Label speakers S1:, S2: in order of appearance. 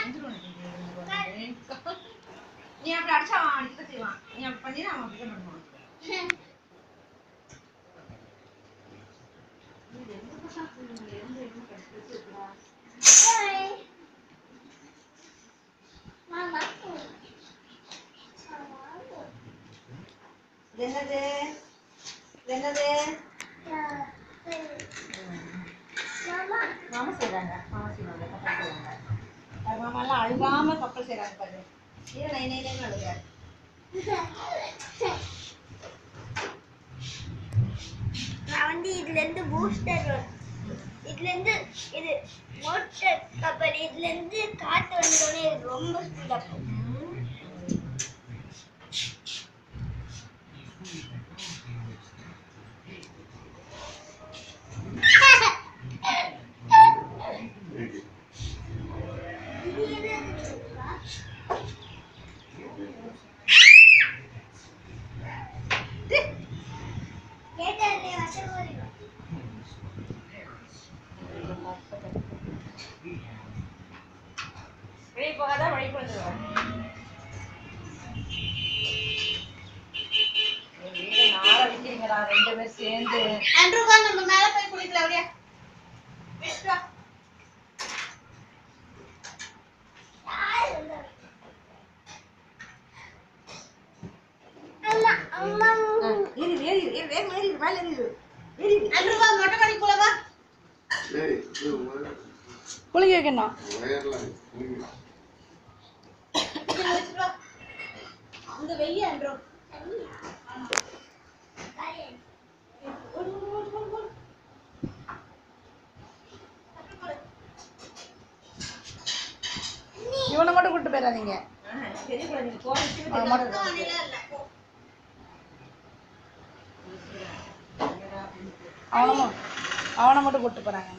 S1: நீ அப்படி அடிச்சா அவன் அடிக்க செய்வான். நீ அப்படி பண்ணி அவன் அப்படிதான் பண்ணுவான். என்னது என்னது மாமா செய்றாங்க. மாமா செய்வாங்க. கப்பல் செய்றாங்க. மாமா எல்லாம் அழுகாம கப்பல் செய்றாங்க பாரு. இது நை நை நைன்னு அழுகுறாரு.
S2: நான் வந்து இதுல இருந்து பூஸ்டர், இதுல இருந்து இது மோட்டர் கப்பல், இதுல இருந்து காத்து வந்தோடனே ரொம்ப ஸ்பீடா போகும்.
S1: வெளியே போகாத வழி கொடுத்துருவோம். நாளை விற்கிறீங்களா 2 பேர் சேர்ந்து? ஆண்ட்ரூவா நம்ம மேல போய் குளிக்கலாம். அப்படியே குளிக்க வைக்கணும். அந்த வெய்ய அன்றோ இவனை மட்டும் கூட்டு போயிடாதீங்க. அவனை மட்டும் கூட்டு போறாங்க.